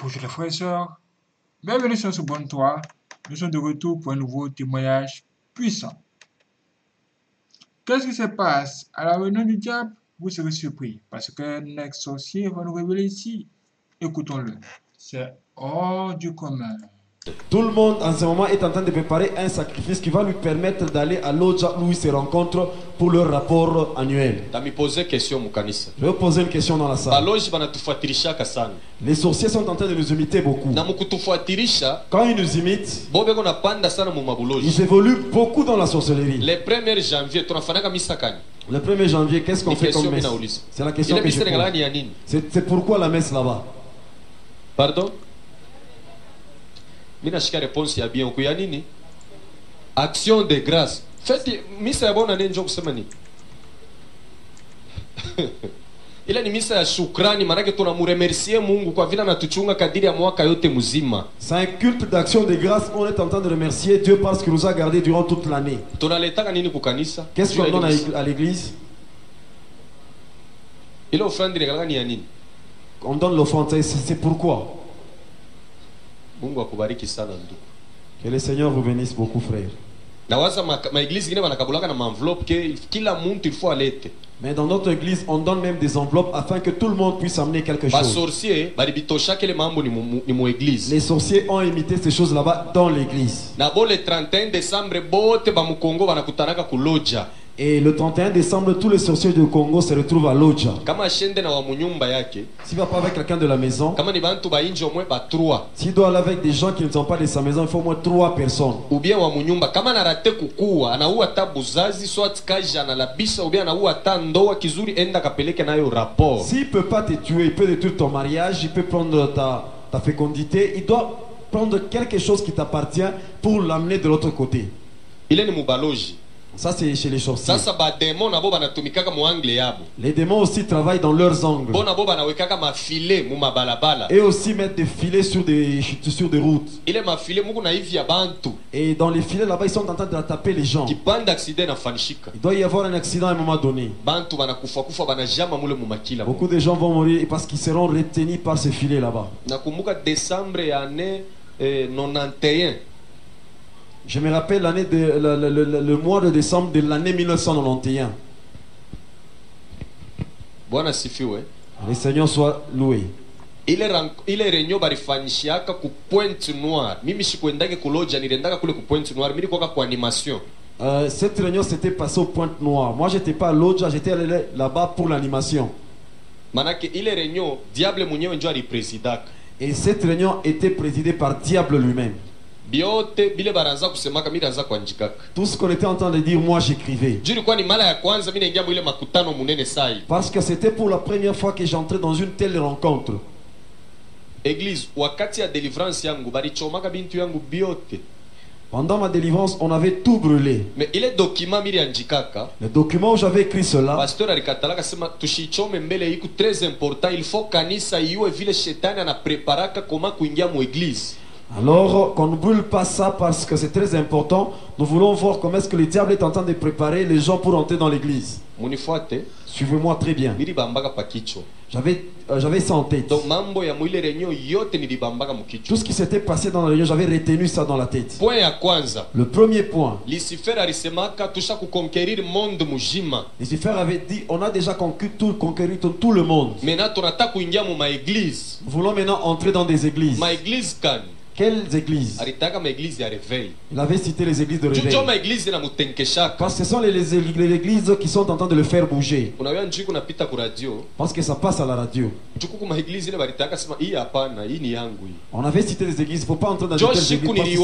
Bonjour les frères et sœurs, bienvenue sur ce bon toit. Nous sommes de retour pour un nouveau témoignage puissant. Qu'est-ce qui se passe à la réunion du diable? Vous serez surpris parce qu'un ex-sorcier va nous révéler ici. Écoutons-le. C'est hors du commun. Tout le monde en ce moment est en train de préparer un sacrifice qui va lui permettre d'aller à l'Oja où ils se rencontrent pour leur rapport annuel. Je vais vous poser une question dans la salle. Les sorciers sont en train de nous imiter beaucoup. Quand ils nous imitent, ils évoluent beaucoup dans la sorcellerie. Le 1er janvier, Le 1er janvier, qu'est-ce qu'on fait comme messe? C'est la question que je pose. C'est pourquoi la messe là-bas? Pardon? Minashika réponse ya bien ku ya nini? Action de grâce. Faites misa ya bona nene njoku sema nini? Ila ni misa ya shukrani, manake tunamuremercier Mungu kwa vile anatuchunga kadiri ya mwaka yote mzima. C'est un culte d'action de grâce. On est en train de remercier Dieu parce qu'il nous a gardés durant toute l'année. Tunaletaka nini ku kanisa? Qu'est-ce qu'on donne à l'église? Ile offrande ile ni ya nini? On donne l'offrande, c'est pourquoi? Mungu akubariki sana ndugu. Que le Seigneur vous bénisse beaucoup, frère. Nawaza ma église ingine banakabulaka na enveloppe que kila muntu il faut alete. Mais dans notre église, on donne même des enveloppes afin que tout le monde puisse amener quelque chose. Sorcier, les sorciers ont imité ces choses là-bas dans l'église. Le 31 décembre, bote ba Mukongo banakutanaka ku Loja. Et le 31 décembre, tous les sorciers du Congo se retrouvent à Loja. S'il va pas avec quelqu'un de la maison, s'il doit aller avec des gens qui ne sont pas de sa maison, il faut au moins 3 personnes. Ou bien wa munyumba kama narate kukua anaua ta buzazi soit kaja na labisa ou bien anaua ta ndoa kizuri enda kapeleke nayo rapport. S'il peut pas te tuer, il peut détruire ton mariage, il peut prendre ta fécondité, il doit prendre quelque chose qui t'appartient pour l'amener de l'autre côté. Il est ne mubaloji. Ça c'est chez les sorciers. Les démons aussi travaillent dans leurs angles. Et aussi mettent des filets sur des routes. Et dans les filets là-bas, ils sont en train de taper les gens. Il doit y avoir un accident à un moment donné. Beaucoup de gens vont mourir parce qu'ils seront retenus par ces filets là-bas. Je me rappelle le mois de décembre de l'année 1991. Le Seigneur soit loué. Il est réunion barifanyishiaka ku Pointe Noire. Mimi sikuendake kuloja niliendaka kule ku Pointe Noire. Mimi nilikuwa kwa animation. Cette réunion s'était passée au Pointe Noire. Moi j'étais pas à Loja, j'étais allé là-bas pour l'animation. Manake ile réunion diable mwenyewe ndio alipresidaka. Et cette réunion était présidée par Diable lui-même. Tout ce qu'on était en train de dire, moi j'écrivais. Parce que c'était pour la première fois que j'entrais dans une telle rencontre. Église, pendant ma délivrance, on avait tout brûlé. Mais il est document le document où j'avais écrit cela. Pasteur alikatala sema tushichome mbele iko très important, il faut kanisa iwe vile shetani anapreparaka koma kuingia mu église. Alors qu'on ne brûle pas ça parce que c'est très important. Nous voulons voir comment est-ce que le diable est en train de préparer les gens pour entrer dans l'église. Suivez-moi très bien. J'avais ça en tête. Tout ce qui s'était passé dans la réunion, j'avais retenu ça dans la tête. Le premier point. Lucifer avait dit, on a déjà conquis tout le monde. Nous voulons maintenant entrer dans des églises. Quelles églises? Il avait cité les églises de réveil. Parce que ce sont les églises qui sont en train de le faire bouger. Parce que ça passe à la radio. On avait cité les églises, il ne faut pas entrer dans les églises.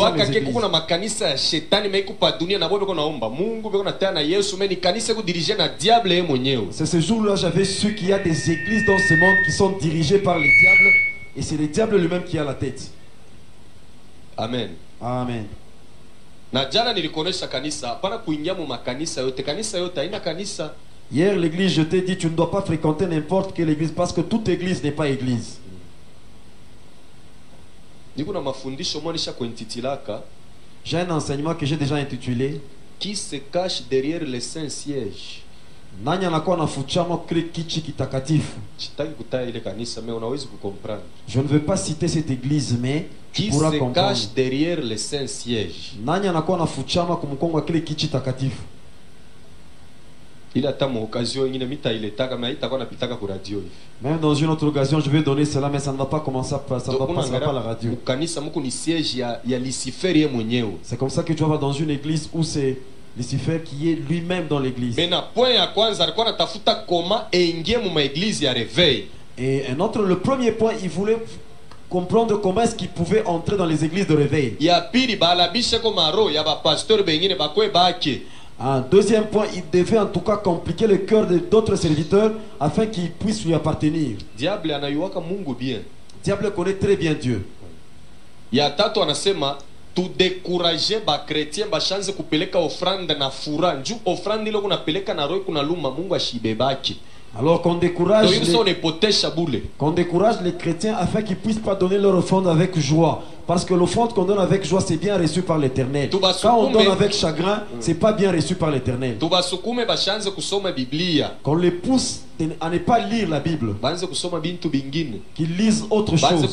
C'est ce jour-là j'avais su qu'il y a des églises dans ce monde qui sont dirigées par les diables. Et c'est le diable lui-même qui a la tête. Amen. Amen. Hier l'église je t'ai dit tu ne dois pas fréquenter n'importe quelle église parce que toute église n'est pas église. J'ai un enseignement que j'ai déjà intitulé Qui se cache derrière les saints sièges. Nani anakuwa anafuchama kile kichi kitakatifu. Je ne veux pas citer cette église, mais qui se cache derrière le Saint-Siège. Nani anakuwa anafuchama kumkongo kile kichi takatifu. Il attend mon occasion, il n'est pas il est taga mais il taga na pitaka ku radio. Même dans une autre occasion, je vais donner cela, mais ça ne va pas commencer, ça ne va pas passer à la radio. Kanisa muko ni siège ya Lucifer ye mwenyewe. C'est comme ça que tu vas voir dans une église où c'est Lucifer qui est lui-même dans l'église. Mais na point ya kwanza alikuwa anatafuta koma aingie mu église ya réveil. Et un autre, le premier point, il voulait comprendre comment est-ce qu'il pouvait entrer dans les églises de réveil. Ya pili balabishe ko maro ya ba pasteur bengine bakwe bake. Un deuxième point, il devait en tout cas compliquer le cœur d'autres serviteurs afin qu'ils puissent lui appartenir. Diable anayuaka Mungu bien. Diable connaît très bien Dieu. Ya tatu anasema tu décourager ba chrétien ba chance kupeleka offrande na fura. Nju offrande ile kunapeleka na roho kuna luma Mungu ashibebaki. Alors qu'on décourage les chrétiens afin qu'ils puissent pas donner leur offrande avec joie. Parce que l'offrande qu'on donne avec joie, c'est bien reçu par l'Éternel. Quand on donne avec chagrin, c'est pas bien reçu par l'Éternel. Qu'on les pousse à ne pas lire la Bible. Qu'ils lisent autre chose.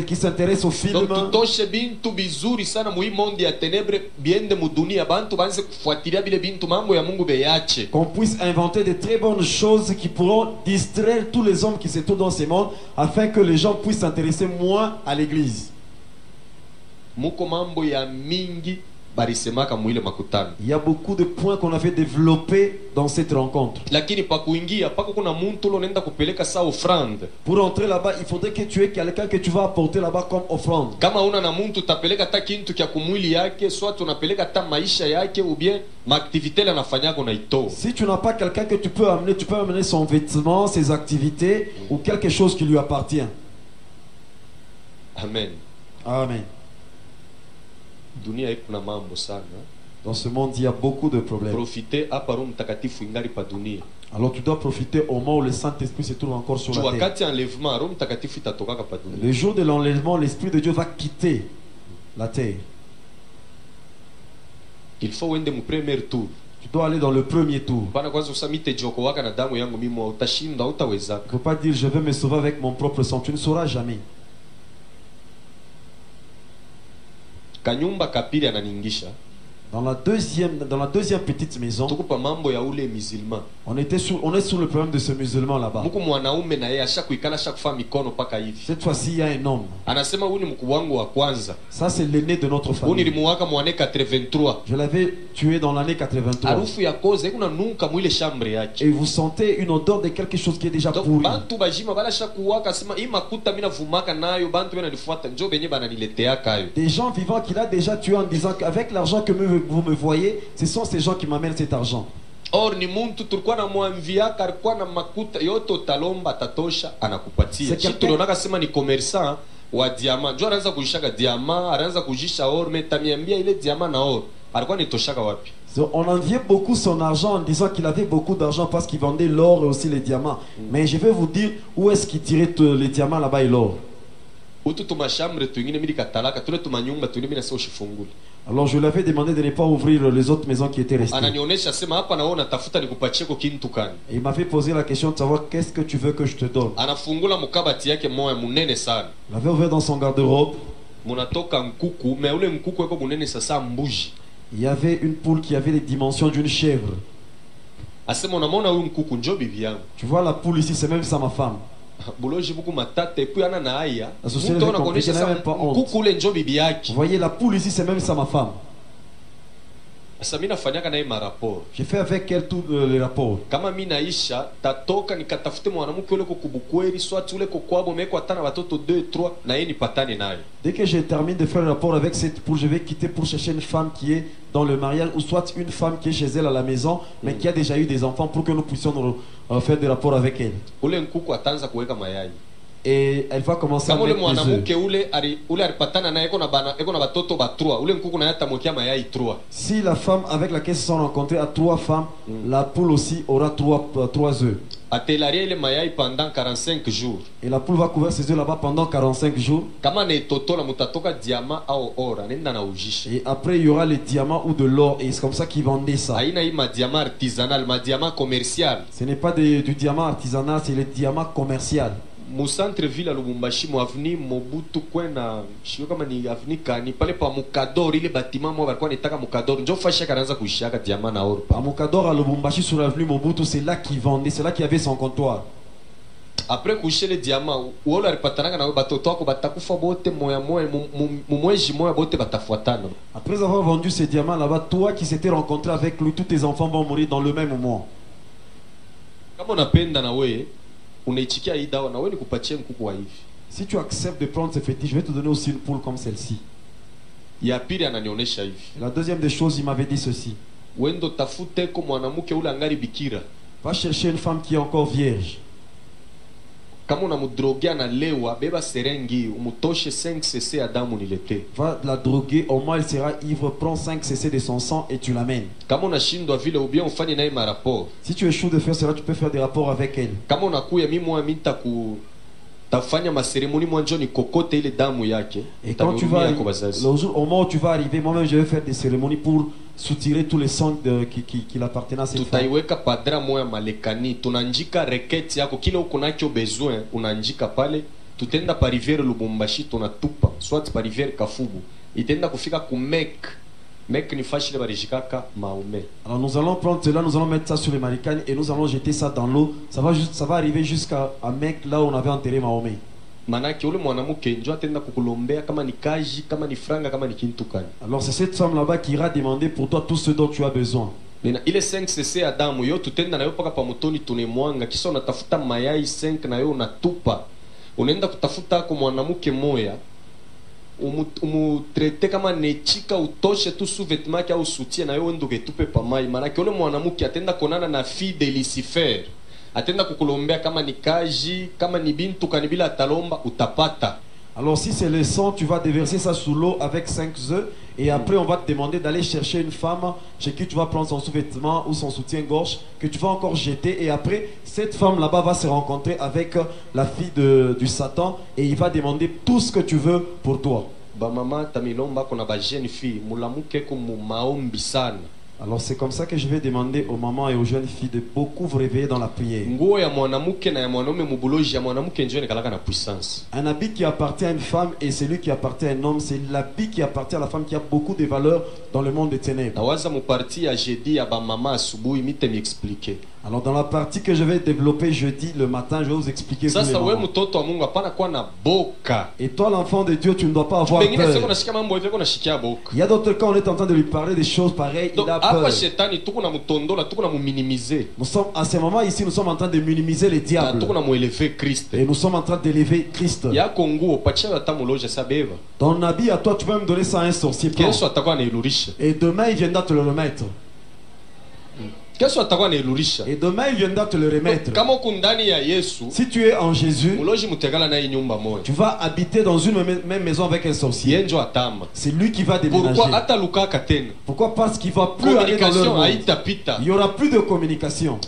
Qu'ils s'intéressent aux films. Qu'on puisse inventer de très bonnes choses qui pourront distraire tous les hommes qui se trouvent dans ce monde afin que les gens puissent s'intéresser moins à l'église. Il y a beaucoup de points qu'on avait développés dans cette rencontre. Pour entrer là-bas, il faudrait que tu aies quelqu'un que tu vas apporter là-bas comme offrande. Si tu n'as pas quelqu'un que tu peux amener son vêtement, ses activités ou quelque chose qui lui appartient. Amen. Amen. Dans ce monde, il y a beaucoup de problèmes. Alors tu dois profiter au moment où le Saint-Esprit se trouve encore sur la terre. Le jour de l'enlèvement, l'Esprit de Dieu va quitter la terre. Il faut aller au premier tour. Tu dois aller dans le premier tour. Il ne faut pas dire je vais me sauver avec mon propre sang. Tu ne sauras jamais. Kanyumba kapiri ananingisha. Dans la deuxième petite maison, on est sur le problème de ce musulman là-bas. Cette fois-ci, il y a un homme. Ça, c'est l'aîné de notre famille. Je l'avais tué dans l'année 83. Et vous sentez une odeur de quelque chose qui est déjà pourri. Des gens vivants qu'il a déjà tué en disant qu'avec l'argent que vous me voyez, ce sont ces gens qui m'amènent cet argent. Or ni muntu tulikuwa na mwamviaka alikuwa na makuta yote utalomba tatosha anakupatia. Sisi tunaona sema ni commerçant wa diamant. Jo anaanza kujishaka diamant, anaanza kujisha or, mais tamiambia ile diamant na or. Alikuwa nitoshaka wapi? On enviait beaucoup son argent en disant qu'il avait beaucoup d'argent parce qu'il vendait l'or et aussi les diamants. Mais je vais vous dire où est-ce qu'il tirait les diamants là-bas et l'or. Alors je lui avais demandé de ne pas ouvrir les autres maisons qui étaient restées. Et il m'avait posé la question de savoir qu'est-ce que tu veux que je te donne. Il avait ouvert dans son garde-robe. Il y avait une poule qui avait les dimensions d'une chèvre. Tu vois la poule ici, c'est même ça ma femme. Vous voyez la poule ici, c'est même ça ma femme. J'ai fait avec elle tous les rapports. Dès que je termine de faire le rapport avec cette poule, je vais quitter pour chercher une femme qui est dans le mariage, ou soit une femme qui est chez elle à la maison, mais qui a déjà eu des enfants, pour que nous puissions faire des rapports avec elle. Et elle va commencer à mettre des œufs. Si la femme avec laquelle se sont rencontrés a 3 femmes, la poule aussi aura 3 œufs. atelaria ile mayai pendant 45 jours. Et la poule va couvrir ses œufs là-bas pendant 45 jours. Kama ne totola mutatoka diamant au or, nenda na ujisha. Et après il y aura les diamants ou de l'or et c'est comme ça qu'ils vendaient ça. Aina hii ma diamant artisanal, ma diamant commercial. Ce n'est pas du diamant artisanal, c'est le diamant commercial. Mu centre ville à Lubumbashi, mu avenue Mobutu kwena shio kama ni avenue Kani pale pa Mukador ile bâtiment mo balikuwa nitaka Mukador ndio fasha kaanza kuishaka diamant na or. À Mukador à Lubumbashi sur l'avenue Mobutu, c'est là qu'ils vendaient, c'est là qu'il y avait son comptoir. Après kuisha les diamants, wala alipatananga na batoto wako batakufa bote moya moya mumweji moya bote batafuatana. Après avoir vendu ces diamants là-bas, toi qui s'étais rencontré avec lui, tous tes enfants vont mourir dans le même moment. Kama unapenda na wewe unaichikia hii dawa na wewe nikupatie mkuku wa hivi. Si tu acceptes de prendre ce fétiche, je vais te donner aussi une poule comme celle-ci. Ya pili ananionyesha hivi. La deuxième des choses, il m'avait dit ceci. Wendo tafute ko mwanamke ule angari bikira. Va chercher une femme qui est encore vierge. Kama unamdrogea na lewa, beba serengi, umutoshe 5 cc ya damu nilete. Va la droguer, au moins elle sera ivre, prends 5 cc de son sang et tu l'amènes. Kama unashindwa vile ubia ufanye naye ma rapport. Si tu échoues de faire cela, tu peux faire des rapports avec elle. Kama unakuya mimi moi tafanya maseremoni mwanjo ni kokote ile damu yake. Et quand tu vas, le jour, au moment où tu vas arriver, moi-même je vais faire des cérémonies pour soutirer tous les sangs qui l'appartenaient à cette femme. Tutaiweka padra moya malekani, tunanjika reketi yako kile uko nacho besoin, unanjika pale, tutenda pa rivière Lubumbashi tunatupa, soit pa rivière Kafubu. Itenda kufika ku Mek ni fashi le barijikaka Mahomet. Alors nous allons prendre cela, nous allons mettre ça sur les maricani et nous allons jeter ça dans l'eau. Ça va arriver jusqu'à Mek, là où on avait enterré Mahomet. Manaki ule mwanamke njoo atenda kukulombea kama ni kaji, kama ni franga, kama ni kintu kani. Alors c'est cette femme là-bas qui ira demander pour toi tout ce dont tu as besoin. Nina ile 5 cc ya damu yo tutenda nayo paka pa motoni tunemwanga kisha unatafuta mayai 5 na yo unatupa. Unaenda kutafuta kwa mwanamke moya. Umutrete kama nechika utoshe tu sous-vêtement kia usutie na yo nduke tupe pa mai manake ule mwanamke atenda konana na fille de Lucifer atenda kukulombea kama ni kaji kama ni bintu kanibila atalomba utapata. Alors si c'est le sang, tu vas déverser ça sous l'eau avec 5 œufs et après on va te demander d'aller chercher une femme chez qui tu vas prendre son sous-vêtement ou son soutien-gorge que tu vas encore jeter et après cette femme là-bas va se rencontrer avec la fille du Satan et il va demander tout ce que tu veux pour toi. Ba mama tamilomba kona ba jeune fille mulamuke ko maombi sana. Alors c'est comme ça que je vais demander aux mamans et aux jeunes filles de beaucoup vous réveiller dans la prière. Un habit qui appartient à une femme et celui qui appartient à un homme, c'est l'habit qui appartient à la femme qui a beaucoup de valeur dans le monde des ténèbres. Alors dans la partie que je vais développer jeudi le matin, je vais vous expliquer. Et toi l'enfant de Dieu, tu ne dois pas avoir peur. Il y a d'autres cas, on est en train de lui parler des choses pareilles, il a peur. Nous sommes à ce moment ici, nous sommes en train de minimiser les diables. Et nous sommes en train d'élever Christ. Ton habit à toi, tu vas me donner ça à un sorcier. Et demain il viendra te le remettre. Et demain il viendra te le remettre. Si tu es en Jésus, tu vas habiter dans une même maison avec un sorcier. C'est lui qui va déménager. Pourquoi? Parce qu'il ne va plus aller dans leur monde. Il n'y aura plus de communication.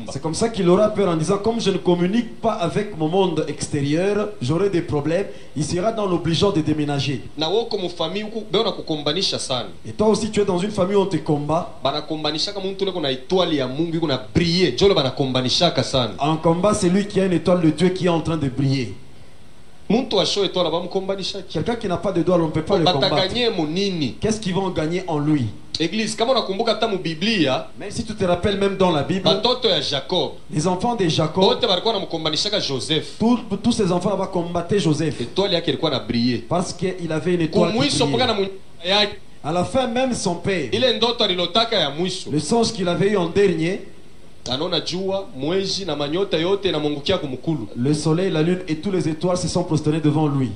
C'est comme ça qu'il aura peur en disant, comme je ne communique pas avec mon monde extérieur, j'aurai des problèmes. Il sera dans l'obligeant de déménager. Et toi aussi tu es dans une famille où on te combat. En combat, c'est lui qui a une étoile de Dieu qui est en train de briller. Quelqu'un qui n'a pas de doigt, on ne peut pas le combattre. Qu'est-ce qu'ils vont gagner en lui? Église, comme on a même si tu te rappelles, même dans la Bible, les enfants de Jacob, tous ces enfants vont combattre Joseph parce qu'il avait une étoile qui brillait. À la fin, même son père, le songe qu'il avait eu en dernier, le soleil, la lune et tous les étoiles se sont prosternés devant lui.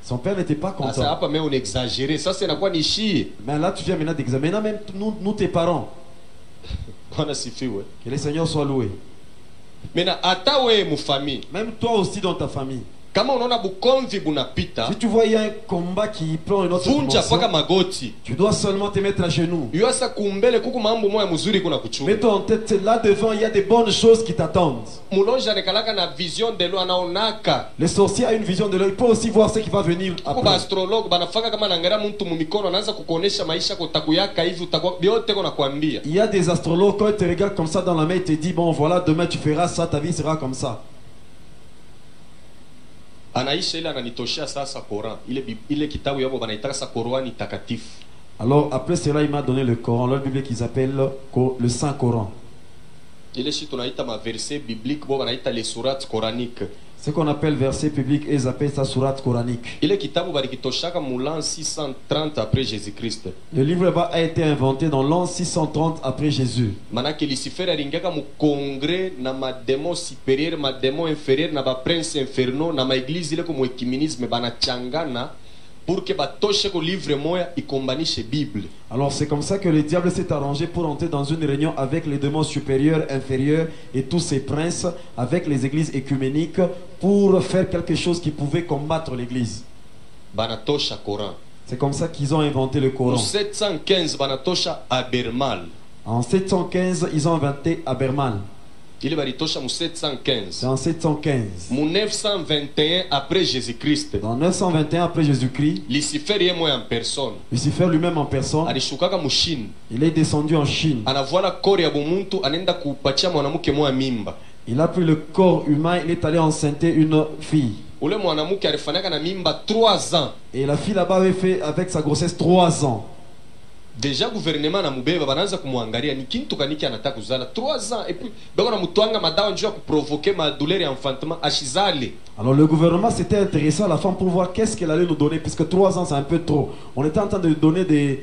Son père n'était pas content. Mais là tu viens maintenant d'examiner même nous tes parents. Que le Seigneur soit loué. Même toi aussi dans ta famille. Si tu vois il y a un combat qui prend une autre dimension, tu dois seulement te mettre à genoux. Mets-toi en tête, là devant il y a des bonnes choses qui t'attendent. Le sorcier a une vision de l'œil, il peut aussi voir ce qui va venir après. Il y a des astrologues, quand ils te regardent comme ça dans la main, ils te disent bon voilà, demain tu feras ça, ta vie sera comme ça. Alors après cela il m'a donné le Coran, leur Bible qu'ils appellent le Saint Coran. Ce qu'on appelle verset public, ils appellent ça sourate coranique. Le livre là-bas a été inventé dans l'an 630 après Jésus. Alors c'est comme ça que le diable s'est arrangé pour entrer dans une réunion avec les démons supérieurs, inférieurs et tous ces princes, avec les églises écuméniques, pour faire quelque chose qui pouvait combattre l'église. C'est comme ça qu'ils ont inventé le Coran. En 715, ils ont inventé Abermal. C'est en 715. 921 après Jésus-Christ. Dans 921 après Jésus-Christ, Lucifer lui-même en personne, il est descendu en Chine. Il a pris le corps humain, il est allé enceinter une fille. Et la fille là-bas avait fait avec sa grossesse 3 ans. Déjà gouvernement na mubeba banaanza kumwangalia ni kintu kaniki anataka kuzala 3 ans et puis bako na mutwanga madawa njoo provoquer ma douleur et enfantement ashizale. Alors le gouvernement s'était intéressé à la femme pour voir qu'est-ce qu'elle allait nous donner, puisque 3 ans c'est un peu trop. On était en train de donner des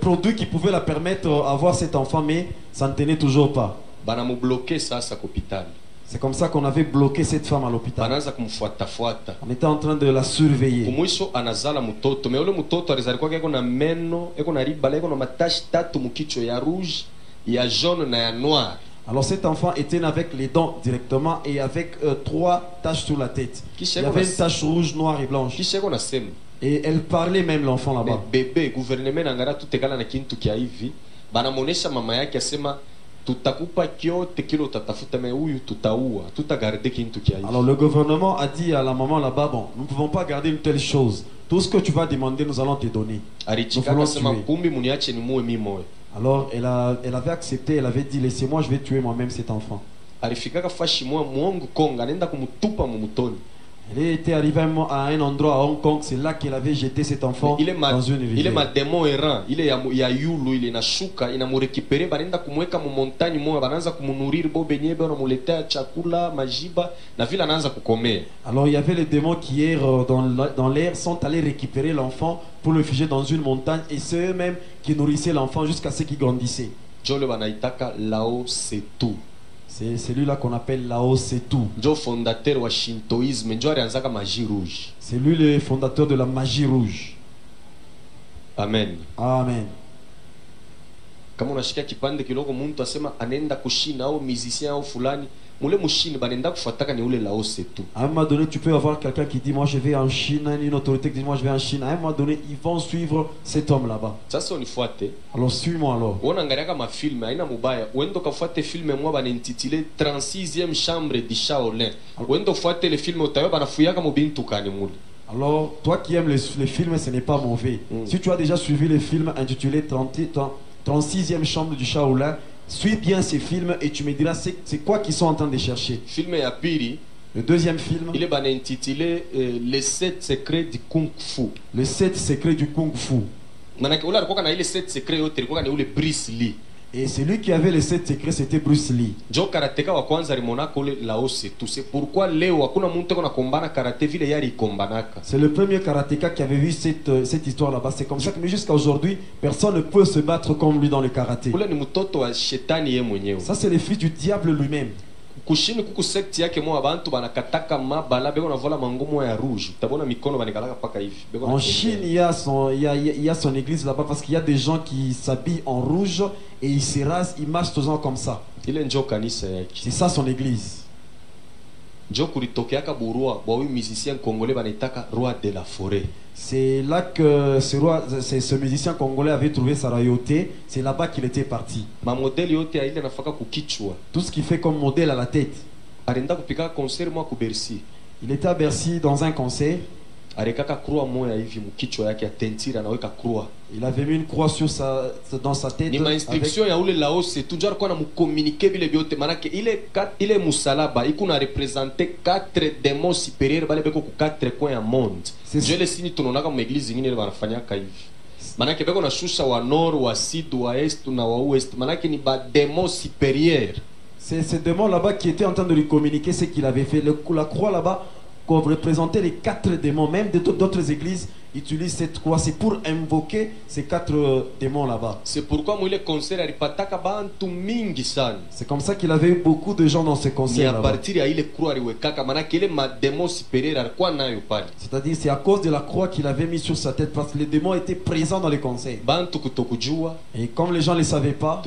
produits qui pouvaient la permettre d'avoir cet enfant, mais ça ne tenait toujours pas. Bana mu bloquer ça à l'hôpital. C'est comme ça qu'on avait bloqué cette femme à l'hôpital. On était en train de la surveiller. Alors cet enfant était né avec les dents directement et avec 3 taches sur la tête. Il y avait une tache rouge, noire et blanche. Et elle parlait même, l'enfant là-bas. Bébé, gouvernement n'angara tout égala na kintu kia hivi. Bana monesha mama yake asema alors le gouvernement a dit à la maman là-bas, bon, nous ne pouvons pas garder une telle chose. Tout ce que tu vas demander, nous allons te donner. Alors elle avait accepté, elle avait dit, laissez-moi, je vais tuer moi-même cet enfant. Il était arrivé à un endroit à Hong Kong, c'est là qu'il avait jeté cet enfant dans une rivière. Il est ma démon errant, il est ya yulu, il est na shuka, il a mu récupéré, banenda kumweka mu montagne moja, bananza kumunuriri bo benye be namuletea chakula, majiba, na vile anaanza kukomea. Alors il y avait les démons qui errent dans l'air sont allés récupérer l'enfant pour le figer dans une montagne et c'est eux-mêmes qui nourrissaient l'enfant jusqu'à ce qu'il grandissait. Jole banaitaka Lao Tse-tu. C'est celui-là qu'on appelle Lao Tse-tu. C'est lui le fondateur de la magie rouge. Amen. Amen. Kama unashikia kipande kidogo mtu asema anaenda kushina au musicien au fulani, mule mushini banenda kufuataka ni ule Lao Tse-tu. À un moment donné, tu peux avoir quelqu'un qui dit moi je vais en Chine, une autorité qui dit moi je vais en Chine. À un moment donné, ils vont suivre cet homme là-bas. Sasa unifuate. Alors suis-moi alors. Unaona ngariaka mafilme haina mubaya. Uendo kafuate filme mwa banintitile 36e chambre de Shaolin. Uendo fuate le film utayo banafuyaka mubintu kani mule. Alors, toi qui aimes les films, ce n'est pas mauvais. Si tu as déjà suivi le film intitulé 36e chambre du Shaolin, suis bien ces films et tu me diras c'est quoi qu'ils sont en train de chercher. Film ya pili. Le deuxième film, il est intitulé Les 7 secrets du Kung Fu. Les 7 secrets du Kung Fu. Manake ula alikuwa na ile 7 secrets yote alikuwa na ule Bruce Lee. Et celui qui avait les 7 secrets, c'était Bruce Lee. Jo karateka wa kwanza limonaka ule Lao Tse-tu. C'est pourquoi leo hakuna mtu kuna kombana karate vile yari kombanaka. C'est le premier karatéka qui avait vu cette histoire là-bas. C'est comme ça que jusqu'à aujourd'hui, personne ne peut se battre comme lui dans le karaté. Ule ni mtoto wa shetani yeye mwenyewe. Ça c'est le fils du diable lui-même. Kushini kuku sekti yake mwa abantu banakataka mabala beko na vola mangomo ya rouge. Utabona mikono banikalaka paka hivi. En Chine, il y a son église là-bas parce qu'il y a des gens qui s'habillent en rouge et ils se rasent, ils marchent toujours comme ça. Ile njo kanisa yake. C'est ça son église. C'est là que ce musicien congolais avait trouvé sa royauté. C'est là-bas qu'il était parti. Tout ce qu'il fait comme modèle à la tête. Il était à Bercy dans un concert. Il avait mis une croix dans sa tête. Ni instruction ya ule laose toujours kwa na mucommuniquer bile biote manake ile musalaba ikuna representer 4 démons supérieurs bale beko ku 4 coins ya monde. Je le signe tunonaka mu église nyingine banafanyaka hivi. Manake beko na shusha wa nord wa sud wa est na wa ouest manake ni ba démons supérieurs. C'est ce démon là-bas qui était en train de lui communiquer ce qu'il avait fait. La croix là-bas qu'on représentait les 4 démons, même d'autres églises utilisent cette croix, c'est pour invoquer ces 4 démons là-bas. C'est pourquoi moi le concert alipataka bantu mingi sana. C'est comme ça qu'il avait eu beaucoup de gens dans ce concert là-bas. C'est-à-dire c'est à cause de la croix qu'il avait mis sur sa tête parce que les démons étaient présents dans les concerts. Et comme les gens ne le savaient pas,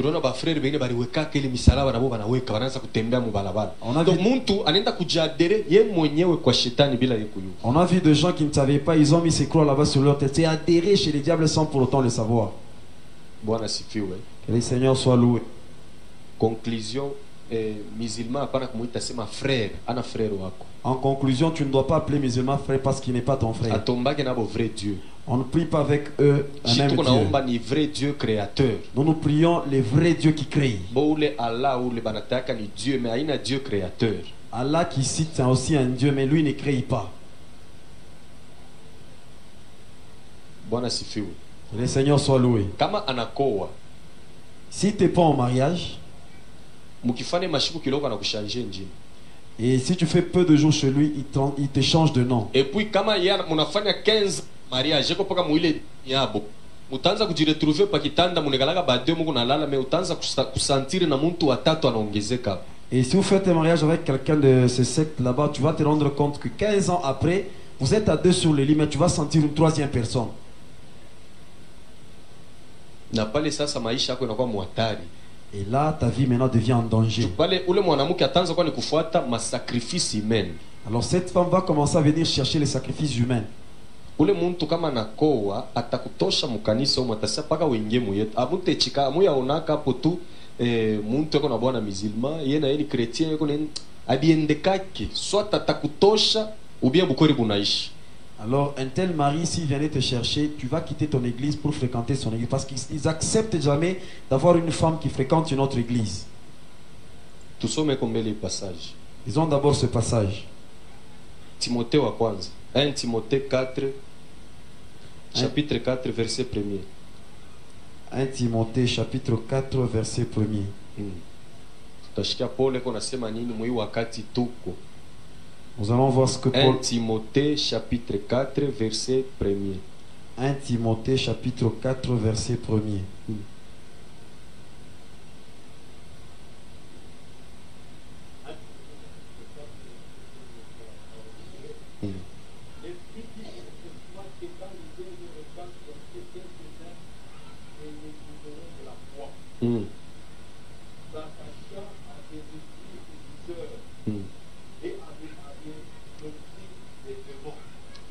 on a vu des gens qui ne savaient pas, ils ont mis ces croix là-bas sur leur tête et adhéré chez les diables sans pour autant le savoir. Que le Seigneur soit loué. Conclusion, musulman hapana kumuita sema frère, ana frère wako. En conclusion, tu ne dois pas appeler musulman frère parce qu'il n'est pas ton frère. Atombake na bo vrai Dieu. On ne prie pas avec eux un même Dieu. Ni vrai Dieu créateur. Nous prions les vrais dieux qui créent. Boule Allah ou le banataka ni Dieu mais haina Dieu créateur. Allah qui cite c'est aussi un Dieu mais lui ne crée pas. Bwana sifiwe. Le Seigneur soit loué. Kama anakoa. Si tu n'es pas en mariage, et si tu fais peu de jours chez lui, il te change de nom. Et puis kama munafanya 15 mariage eko paka muile yabo. Mutanza kujiretrouver pa kitanda munegalaka baadhi mungu nalala mais utanza kusentir na muntu watatu anaongezeka. Et si vous faites un mariage avec quelqu'un de ce secte là-bas, tu vas te rendre compte que 15 ans après, vous êtes à 2 sur le lit, mais tu vas sentir une 3e personne. Et là, ta vie maintenant devient en danger. Alors cette femme va commencer à venir chercher les sacrifices humains. Muntu yako na bwana musulman yeye na yeye ni chrétien yako ni abiendekaki soit atakutosha ou bien bukori bunaishi. Alors un tel mari s'il venait te chercher, tu vas quitter ton église pour fréquenter son église parce qu'ils acceptent jamais d'avoir une femme qui fréquente une autre église. Tusome combien les passages. Ils ont d'abord ce passage. Timothée wa kwanza. 1 Timothée 4 chapitre 4 verset 1er. 1 Timothée chapitre 4 verset 1er. Nous allons voir ce que Paul... 1 Timothée chapitre 4 verset 1er. 1 Timothée chapitre 4 verset 1er.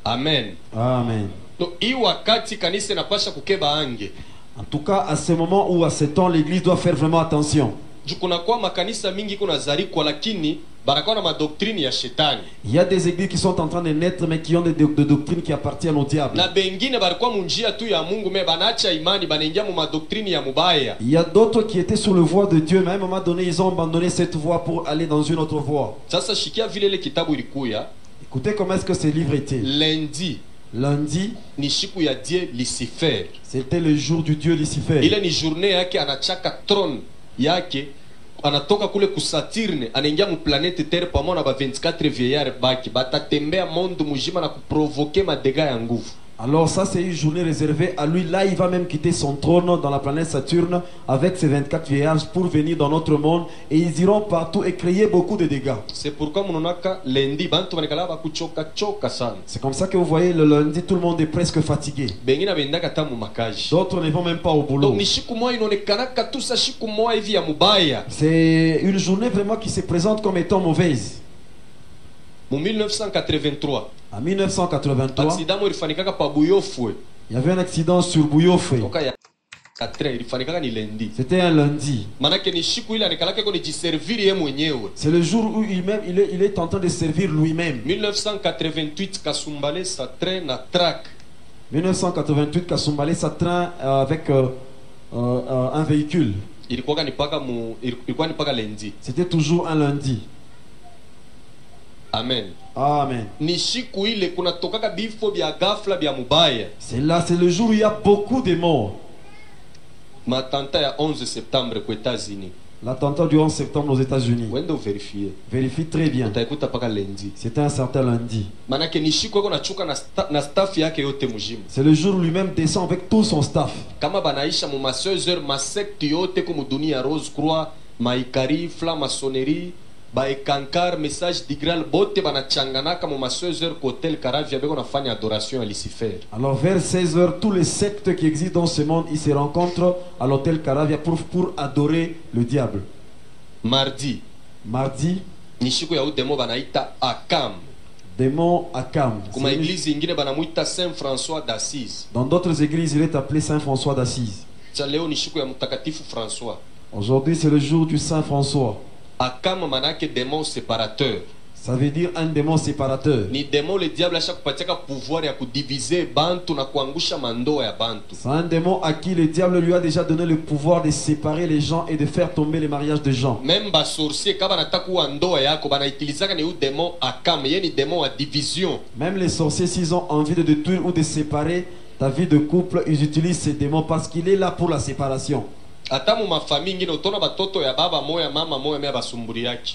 Amen. Amen. Donc, en tout cas, à ce moment ou à ce temps, l'église doit faire vraiment attention. Il y a des églises qui sont en train de naître mais qui ont des doctrines qui appartiennent au diable. Il y a d'autres qui étaient sur le voie de Dieu mais à un moment donné ils ont abandonné cette voie pour aller dans une autre voie. Écoutez comment est-ce que ce livre était. Lundi, c'était le jour du dieu Lucifer. Il est journée yake anachaka trône yake anatoka kule kusatirne anaingia mu planète Terre pamoja na ba 24 vieillards baki batatembea monde mujima na kuprovoquer madega ya nguvu. Alors ça c'est une journée réservée à lui. Là il va même quitter son trône dans la planète Saturne avec ses 24 vieillards pour venir dans notre monde et ils iront partout et créer beaucoup de dégâts. C'est pourquoi munonaka lundi bantu banekala ba kuchoka choka sana. C'est comme ça que vous voyez le lundi tout le monde est presque fatigué. Bengine bendaka tamu makaji. D'autres ne vont même pas au boulot. Donc ni siku moja inaonekana katusa siku moja hivi ya mubaya. C'est une journée vraiment qui se présente comme étant mauvaise. En 1983. En 1983. Accident ilifanikaka pa Buyofwe. Il y avait un accident sur Buyofwe. C'était un lundi. C'est le jour où il est en train de servir lui-même. 1988, Kasumbale, ça traîne à track. 1988, Kasumbale, ça traîne avec un véhicule. C'était toujours un lundi. Amen. Amen. C'est là, c'est le jour où il y a beaucoup de morts. L'attentat 11 septembre aux États-Unis. L'attentat du 11 septembre aux États-Unis. Vérifie très bien. C'était un certain lundi. C'est le jour où lui-même descend avec tout son staff. Baekankar message d'Igral bote banachanganaka mo ma 16h hôtel Caravia beko nafanya adoration à Lucifer. Alors vers 16h tous les sectes qui existent dans ce monde ils se rencontrent à l'hôtel Caravia pour adorer le diable. Mardi nishiku ya udemo banaita Akam. Démon Akam. Kuma église ingine banamuita Saint François d'Assise. Dans d'autres églises il est appelé Saint François d'Assise. Leo nishiku ya mtakatifu François. Aujourd'hui c'est le jour du Saint François. Akam manake démon séparateur. Ça veut dire un démon séparateur. Ni démon le diable a chaque pouvoir ya kudiviser bantu na kuangusha mandoa ya bantu. C'est un démon à qui le diable lui a déjà donné le pouvoir de séparer les gens et de faire tomber les mariages de gens. Même ba sorcier kaba nataku ndoa yako bana itilizaka ni démon Akam, yeni démon à division. Même les sorciers s'ils ont envie de détruire ou de séparer ta vie de couple, ils utilisent ces démons parce qu'il est là pour la séparation.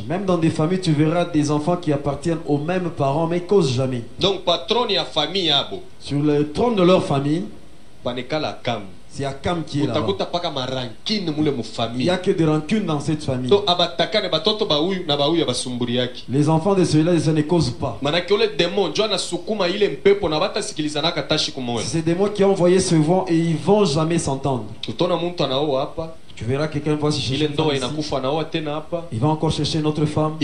Même dans des familles, tu verras des enfants qui appartiennent aux mêmes parents mais causent jamais. Donc, patron et famille, sur le trône de leur famille, c'est Akam qui est là. Il n'y a que des rancunes dans cette famille. Les enfants de ceux-là, ça ne causent pas. C'est des démons qui ont envoyé ce vent et ils ne vont jamais s'entendre. Tu verras quelqu'un va chercher une femme ici. Il va encore chercher une autre femme.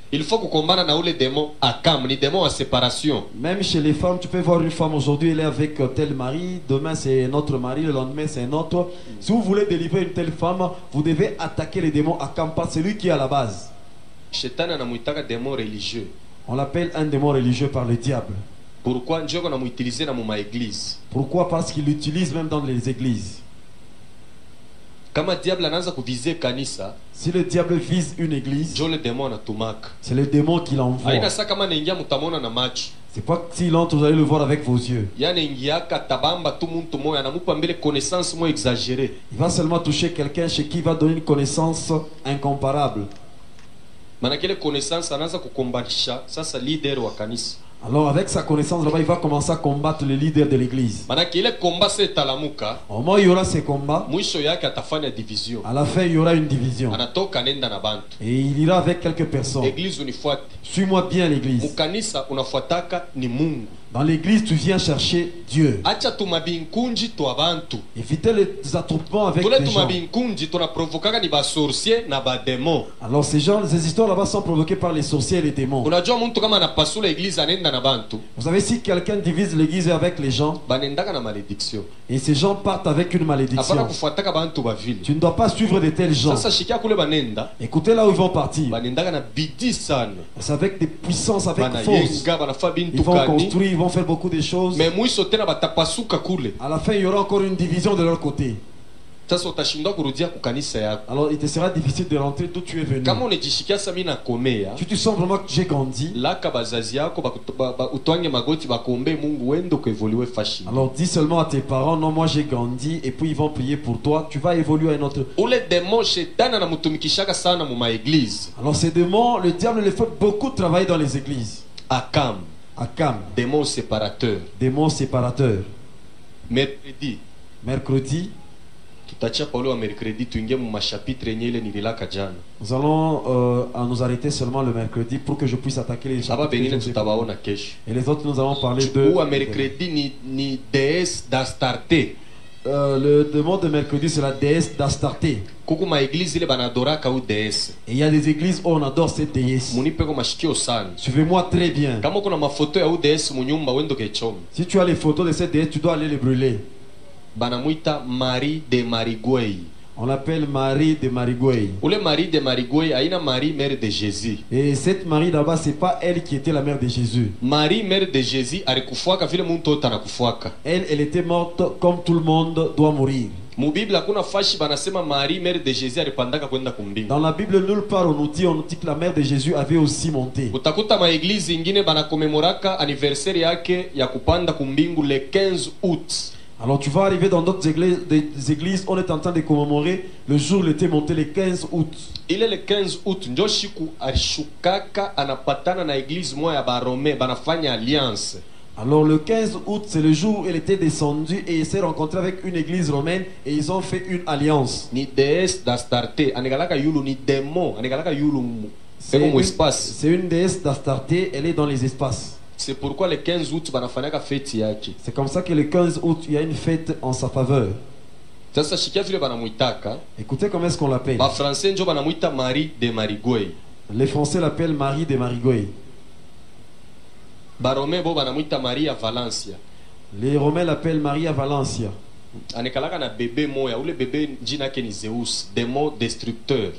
Il faut qu'on combatte les démons Akam, les démons à séparation. Même chez les femmes, tu peux voir une femme aujourd'hui, elle est avec tel mari, demain c'est notre mari, le lendemain c'est un autre. Si vous voulez délivrer une telle femme, vous devez attaquer les démons Akam, parce que c'est lui qui est à la base. Démon religieux. On l'appelle un démon religieux par le diable. Pourquoi Dieu qu'on a utilisé dans ma église? Pourquoi? Parce qu'il l'utilise même dans les églises. Si le diable vise une église, c'est le démon qui l'envoie. C'est pas s'il entre, vous allez le voir avec vos yeux. Il va seulement toucher quelqu'un chez qui il va donner une connaissance incomparable. Alors avec sa connaissance là-bas, il va commencer à combattre les leaders de l'église. Au moins il y aura ces combats. À la fin il y aura une division. Et il ira avec quelques personnes. Suis-moi bien l'église. Dans l'église, tu viens chercher Dieu. Évitez les attroupements avec les gens. Alors ces histoires là-bas sont provoquées par les sorciers et les démons. Vous savez, si quelqu'un divise l'église avec les gens, et ces gens partent avec une malédiction, tu ne dois pas suivre de tels gens. Écoutez là où ils vont partir. C'est avec des puissances, avec force. Ils vont construire, ils vont faire beaucoup de choses. À la fin, il y aura encore une division de leur côté. Alors il te sera difficile de rentrer d'où tu es venu. Si tu sens vraiment que j'ai grandi, alors dis seulement à tes parents, non, moi j'ai grandi, et puis ils vont prier pour toi. Tu vas évoluer à une autre. Alors ces démons, le diable les fait beaucoup travailler dans les églises. Akam. Démon séparateur. Mercredi. Nous allons nous arrêter seulement le mercredi pour que je puisse attaquer les chapitres. Et les autres, nous allons parler de... mercredi ni déesse d'Astarte. le démon de mercredi, c'est la déesse d'Astarté. Et il y a des églises où on adore cette déesse. Suivez-moi très bien. Si tu as les photos de cette déesse, tu dois aller les brûler. Marie de Marigouei. On l'appelle Marie de Marigouei. Marie de Marigouei, aina Marie mère de Jésus. Et cette Marie là-bas, c'est pas elle qui était la mère de Jésus. Marie mère de Jésus, elle était morte comme tout le monde doit mourir. Dans la Bible, nulle part on nous dit que la mère de Jésus avait aussi monté. Le 15 août. Alors tu vas arriver dans d'autres églises, on est en train de commémorer le jour où il était monté, le 15 août. Il est le 15 août, Njoshiku alishukaka anapatana na église moya ba Rome banafanya alliance. Alors le 15 août, c'est le jour où il était descendu et il s'est rencontré avec une église romaine et ils ont fait une alliance. Ni déesse d'Astarté, anegalaka yulu ni démon, anegalaka yulu. C'est une déesse d'Astarté, elle est dans les espaces. C'est pourquoi le 15 août banafanyaka fête yake. C'est comme ça que le 15 août, il y a une fête en sa faveur. Sasa shikia vile banamuitaka. Écoutez comment est-ce qu'on l'appelle. Ba français njo banamuita Marie de Marigouei. Les Français l'appellent Marie de Marigouei. Ba Romain bo banamuita Maria Valencia. Les Romains l'appellent Maria Valencia. Anekalaka na bébé moya, ou le bébé njina ke ni Zeus, démon destructeur.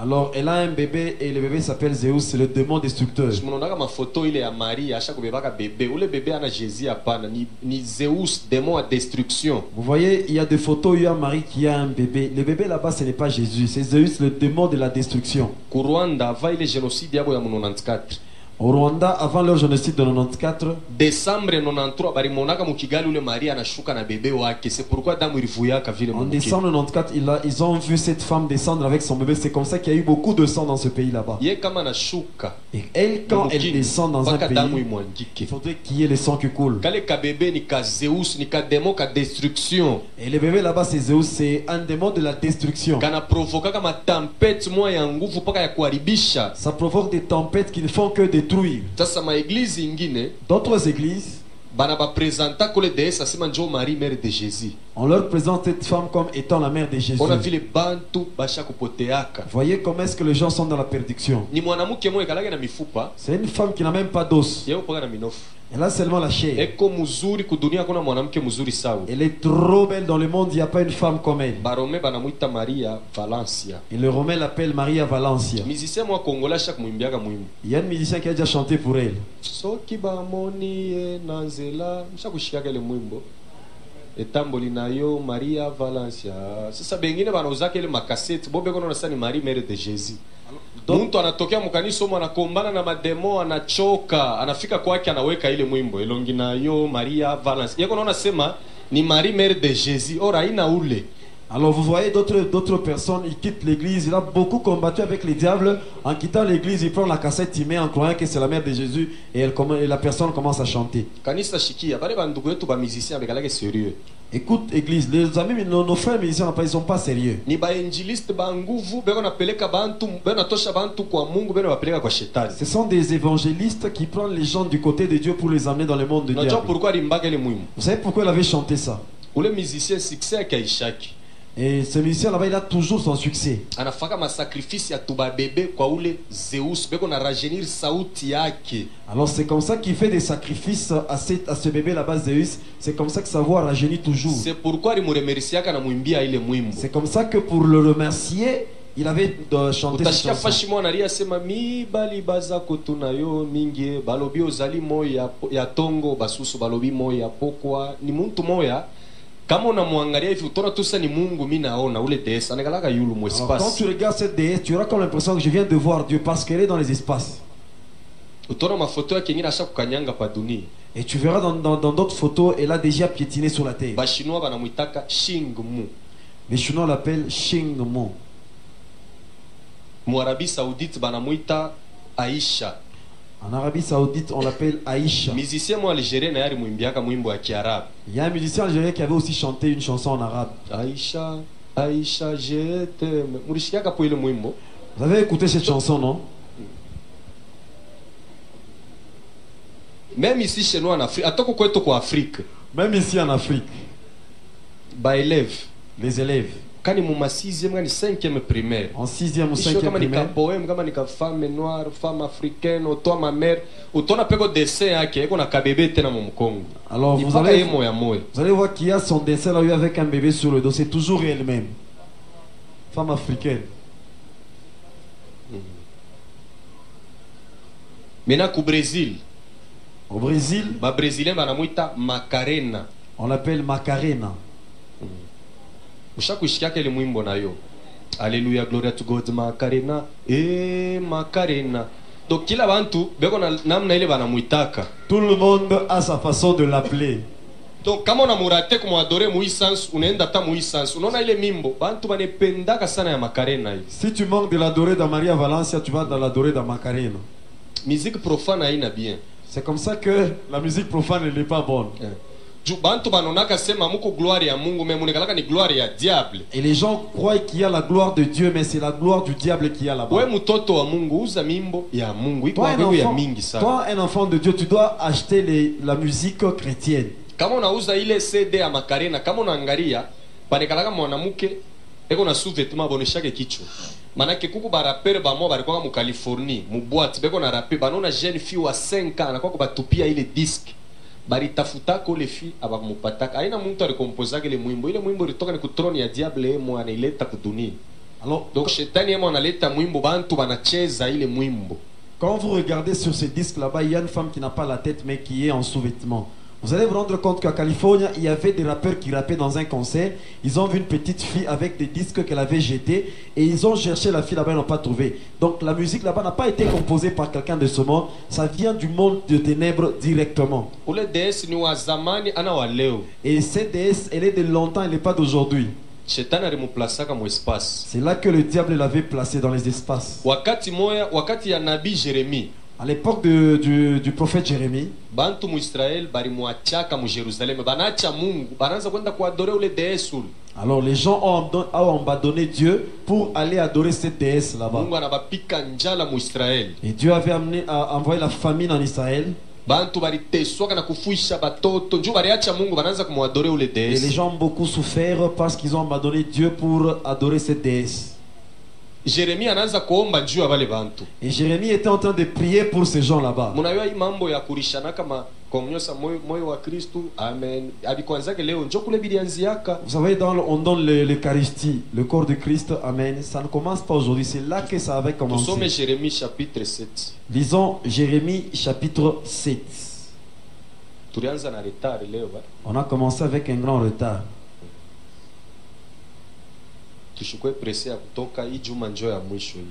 Alors elle a un bébé et le bébé s'appelle Zeus, c'est le démon destructeur. Je me ma photo il est à Marie, à chaque bébé, ou le bébé a Jésus à pas ni Zeus, démon à destruction. Vous voyez, il y a des photos où il y a Marie qui a un bébé. Le bébé là-bas ce n'est pas Jésus, c'est Zeus, le démon de la destruction. Au Rwanda, va il génocide ya 94. Au Rwanda, avant leur génocide de 94, décembre 93, barimonaka mukigali ule Maria anashuka na bébé wake. C'est pourquoi damu ilivuyaka vile en décembre 94, ils ont vu cette femme descendre avec son bébé. C'est comme ça qu'il y a eu beaucoup de sang dans ce pays là-bas. Ye kama anashuka. Et elle, quand elle descend dans un pays, il faudrait qu'il y ait le sang qui coule. Kale ka bébé ni ka Zeus, ni ka démon ka destruction. Et le bébé là-bas c'est Zeus, c'est un démon de la destruction. Kana provoka kama tempête moya ya nguvu paka ya kuharibisha. Ça provoque des tempêtes qui ne font que détruire. D'autres églises, on leur présente cette femme comme étant la mère de Jésus. Voyez comment est-ce que les gens sont dans la perdition. C'est une femme qui n'a même pas d'os. Elle a seulement la chair. Elle est trop belle dans le monde, il n'y a pas une femme comme elle. Et le Romain l'appelle Maria Valencia. Il y a un musicien qui a déjà chanté pour elle. Etamboli na yo Maria Valencia. Sasa bengine banauzaka ile makaseti bobe kono nasani Marie mère de Jésus. Mtu anatokea mkanisa mwana anakombana na mademo anachoka anafika kwake anaweka ile mwimbo elongi na yo Maria Valencia. Yako naona sema ni Marie mère de Jésus. Ora ina ule. Alors vous voyez d'autres personnes, ils quittent l'église, il a beaucoup combattu avec les diables. En quittant l'église, il prend la cassette, il met en croyant que c'est la mère de Jésus et la personne commence à chanter. Écoute église, les amis, nos frères musiciens, ils sont pas sérieux. Ce sont des évangélistes qui prennent les gens du côté de Dieu pour les amener dans le monde de Dieu. Vous savez pourquoi il avait chanté ça? Et ce musicien là-bas, il a toujours son succès. Alors c'est comme ça qu'il fait des sacrifices à ce bébé là-bas, Zeus. C'est comme ça que sa voix rajeunit toujours. C'est pourquoi c'est comme ça que pour le remercier, il avait chanté cette chanson. Quand tu regardes cette déesse, tu auras comme l'impression que je viens de voir Dieu parce qu'elle est dans les espaces. Et tu verras dans d'autres photos, elle a déjà piétiné sur la terre. Les Chinois l'appellent Shingmu. En Arabie Saoudite, Aïcha. En Arabie Saoudite, on l'appelle Aïcha. Il y a un musicien algérien qui avait aussi chanté une chanson en arabe. Aïcha, Aïcha, je t'aime. Vous avez écouté cette chanson, non? Même ici chez nous en Afrique. Même ici en Afrique. Ba élève. Les élèves. Quand ils m'ont 6e, 5e primaire. En 6e ou 5e primaire. Poème, comme une femme noire, femme africaine, ou toi ma mère, ou toi na pego dessin qui est qu'on a kabébé tena mon Congo. Alors vous allez voir qu'il y a son dessin là avec un bébé sur le dos, c'est toujours elle-même. Femme africaine. Maintenant au Brésil. Au Brésil, ba brésilien banamuita Macarena. On l'appelle Macarena. Ushakushika kele mwimbo nayo. Alléluia, gloria to God, Macarena. Macarena. Donc kila bantu beko na namna ile banamuitaka. Tout le monde a sa façon de l'appeler. Donc kama unamurate kumwadore muisans, unaenda ta muisans. Unaona ile mimbo, bantu banependaka sana ya Macarena hii. Si tu manques de l'adorer dans Maria Valencia, tu vas dans l'adorer dans Macarena. Musique profane haina bien. C'est comme ça que la musique profane n'est pas bonne. Et les gens croient qu'il y a la gloire de Dieu, mais c'est la gloire du diable qui y a là-bas. Toi, un enfant de Dieu, tu dois acheter la musique chrétienne. Kama unauza ile CD ya Macarena, kama unaangalia panekalaka mwanamke eko na sous-vêtement boneshake kichwa. Manake kuku barapere ba mo barikuwa mu Californie, mu boîte beko na rape banona jeune fille wa 5 ans anakuwa kubatupia ile disque. Baritafuta ko le fille abamupataka. Aina muntu alikompoza ile mwimbo. Ile mwimbo ilitoka ni kutroni ya diable yemo anaileta kudunia. Alors donc shetani yemo analeta mwimbo bantu banacheza ile mwimbo. Quand vous regardez sur ce disque là-bas, il y a une femme qui n'a pas la tête mais qui est en sous-vêtement. Vous allez vous rendre compte qu'à Californie, il y avait des rappeurs qui rappaient dans un concert. Ils ont vu une petite fille avec des disques qu'elle avait jetés et ils ont cherché la fille là-bas, ils n'ont pas trouvé. Donc la musique là-bas n'a pas été composée par quelqu'un de ce monde. Ça vient du monde de ténèbres directement. Et cette déesse, elle est de longtemps, elle n'est pas d'aujourd'hui. C'est là que le diable l'avait placé dans les espaces. À l'époque du prophète Jérémie, alors les gens ont abandonné Dieu pour aller adorer cette déesse là-bas. Et Dieu avait envoyé la famine en Israël. Et les gens ont beaucoup souffert parce qu'ils ont abandonné Dieu pour adorer cette déesse. Jérémie anaanza kuomba juu ya wale bantu. Et Jérémie était en train de prier pour ces gens là-bas. Mnajua hii mambo ya kurishana kama kumnyosa moyo wa Kristo. Amen. Abikwanzake leo njoo kule bilianziaka. Vous savez on donne l'Eucharistie, le corps de Christ. Amen. Ça ne commence pas aujourd'hui, c'est là que ça avait commencé. Nous sommes Jérémie chapitre 7. Lisons Jérémie chapitre 7. Tulianza na retard leo ba. On a commencé avec un grand retard.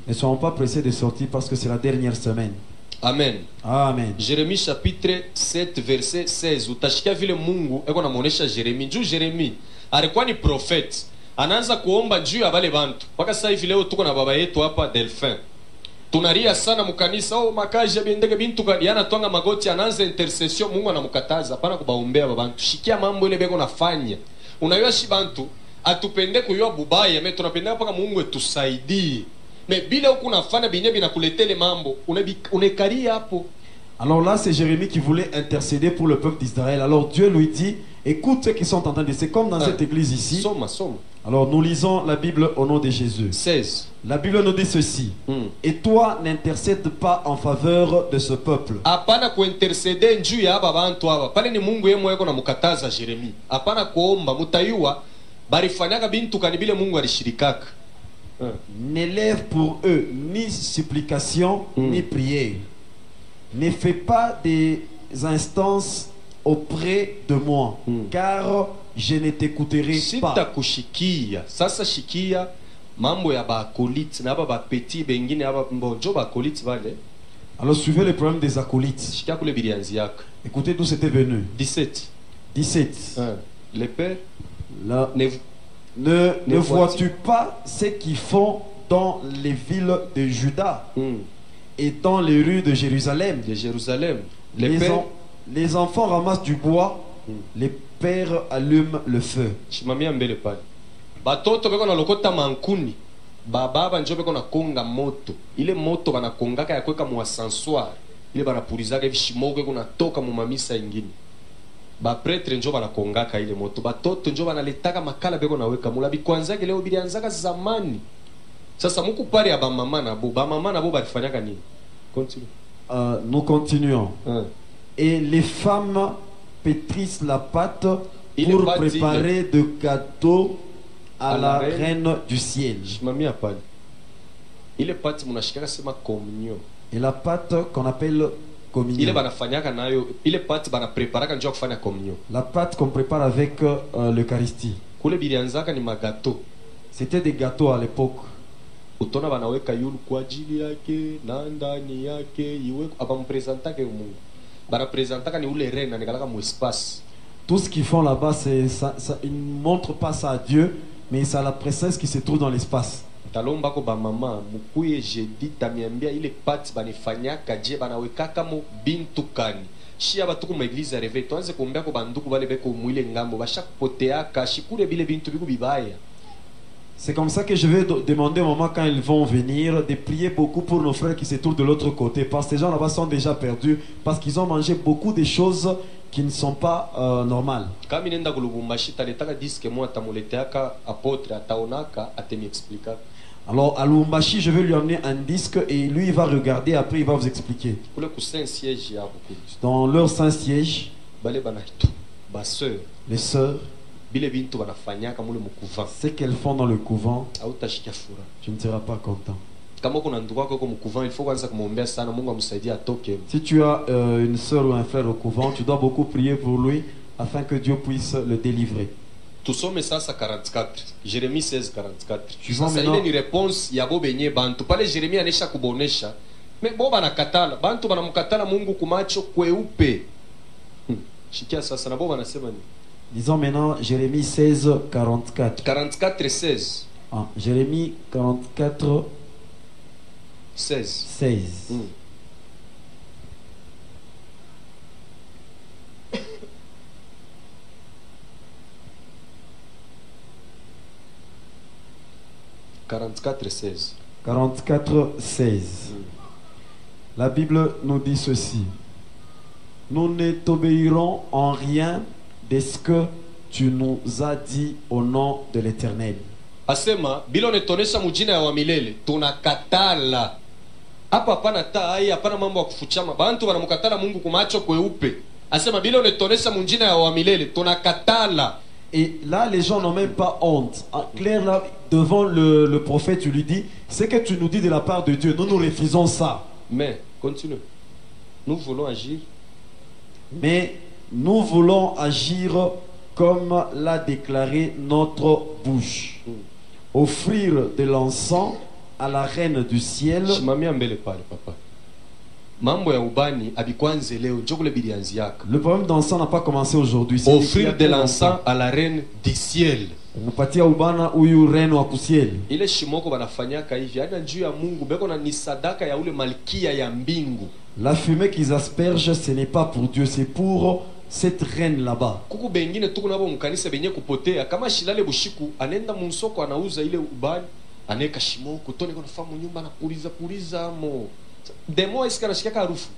Ne soyons pas pressés de sortir parce que c'est la dernière semaine. Amen. Amen. Jérémie chapitre 7 verset 16. Utashikia vile Mungu eko namuonesha Jérémie. Juu Jérémie alikuwa ni prophète. Anaanza kuomba juu ya wale bantu. Mpaka sasa hivi leo tuko na baba yetu hapa Delphin. Tunaria sana mkanisa, oh makaje bindege bintu kadiana twanga magoti, anaanza intercession, Mungu anamkataza hapana kubaombea babantu. Shikia mambo ile beko nafanya. Unayua shi bantu atupende kuyoa bubaya, mais tunapenda paka Mungu etusaidie. Mais bila huko unafanya binye binakuletele mambo, unekaria hapo. Alors là, c'est Jérémie qui voulait intercéder pour le peuple d'Israël. Alors Dieu lui dit, écoute ceux qui sont en train de... C'est comme dans cette église ici. Soma. Alors nous lisons la Bible au nom de Jésus. 16. La Bible nous dit ceci. Et toi, n'intercède pas en faveur de ce peuple. Apana kuinterceder njuu ya aba bantu aba. Pale ni Mungu yeye mweko na mukataza Jérémie. Apana kuomba mutayua barifanyaka bintu kanibile Mungu alishirikaka. N'élève pour eux ni supplication ni prière. Ne fais pas des instances auprès de moi, car je ne t'écouterai pas. Sitakushikia. Sasa shikia mambo ya bakolite na ba petit bengine aba mbonjo bakolite vale. Alors suivez le problème des acolytes. Shikia kule bilianziaka. Écoutez d'où c'était venu. 17. Les pères ne vois-tu pas ce qu'ils font dans les villes de Juda et dans les rues de Jérusalem? Les enfants ramassent du bois, les pères allument le feu. Batoto beko na lokota mankuni, baba njo beko na konga moto. Ile moto bana kongaka ya kweka mu ascenseur. Ile bana purizaka hivi shimoko kuna toka mu mamisa ingine. bapretre njo banakongaka ile moto, batoto njo banaletaka makala beko naweka mula bikwanzake leo bilianzaka zamani. Sasa muku pari ya bamama nabo balifanyaka nini? Continue. Nous continuons. Et les femmes pétrissent la pâte pour préparer de gâteaux à la reine du ciel. Il est pâte munashikaka sema communion. Et la pâte qu'on appelle communion. Il est pâte bana préparaka njo kufanya communion. La pâte qu'on prépare avec l'Eucharistie. Kule bilianzaka ni magato. C'était des gâteaux à l'époque. Utona banaweka yulu kwa ajili yake na ndani yake iwe abampresentaka Mungu. Bana presentaka ni ule reine anikalaka mu espace. Tout ce qu'ils font là-bas, c'est ça, ils ne montrent pas ça à Dieu, mais c'est à la présence qui se trouve dans l'espace. Talomba ko ba mama mukuye jeudi tamiambia ile pati banifanyaka je banawekaka mo bintu kani. Shia batuku mu église ya Réveil tuanze kuombea ko banduku bale beko muile ngambo bashakupoteaka shikure bile bintu biku bibaya. C'est comme ça que je vais demander au moment quand ils vont venir de prier beaucoup pour nos frères qui se trouvent de l'autre côté, parce que ces gens là-bas sont déjà perdus, parce qu'ils ont mangé beaucoup de choses qui ne sont pas normales. Alors à Lubumbashi, je vais lui emmener un disque et lui il va regarder, après il va vous expliquer. Dans leur Saint-Siège, les sœurs, ce qu'elles font dans le couvent, tu ne seras pas content. Si tu as une sœur ou un frère au couvent, tu dois beaucoup prier pour lui afin que Dieu puisse le délivrer. Tusome sasa 44 Jérémie 16 44. Sasa ile ni réponse ya bo benye bantu pale Jérémie anesha kubonesha me bo banakatala bantu banamkatala Mungu kumacho kweupe. Shikia sasa na bo banasema ni. Disons maintenant Jérémie 16 44. 44 16. Ah, Jérémie 44 16. 16. « 44:16. 44:16. La Bible nous dit ceci. Nous ne t'obéirons en rien de ce que tu nous as dit au nom de l'Éternel. Asema bila unetonesha mujina ya wa milele tunakatala. Hapa hapana tai, hapana mambo ya kufuchama. Bantu wanamkatala Mungu kumacho kweupe. Asema bila unetonesha mujina ya wa milele tunakatala. Et là, les gens n'ont même pas honte. En clair, là, devant le prophète, tu lui dis, ce que tu nous dis de la part de Dieu, nous nous refusons ça. Mais, continue. Nous voulons agir. Mais nous voulons agir comme l'a déclaré notre bouche. Offrir de l'encens à la reine du ciel. Le problème d'encens n'a pas commencé aujourd'hui. Offrir de l'encens à la reine du ciel. Ile shimoko banafanyaka hivi ana juu ya Mungu beko na ni sadaka ya ule malkia ya mbingu. La fumée qu'ils aspergent, ce n'est pas pour Dieu, c'est pour cette reine là-bas. Kuku bengine tuko nabo mkanisa benye kupotea kama shilale bushiku anenda munsoko anauza ile ubani aneka shimoko tone kwa famu nyumba na puliza mo. Demo isikana shikaka harufu.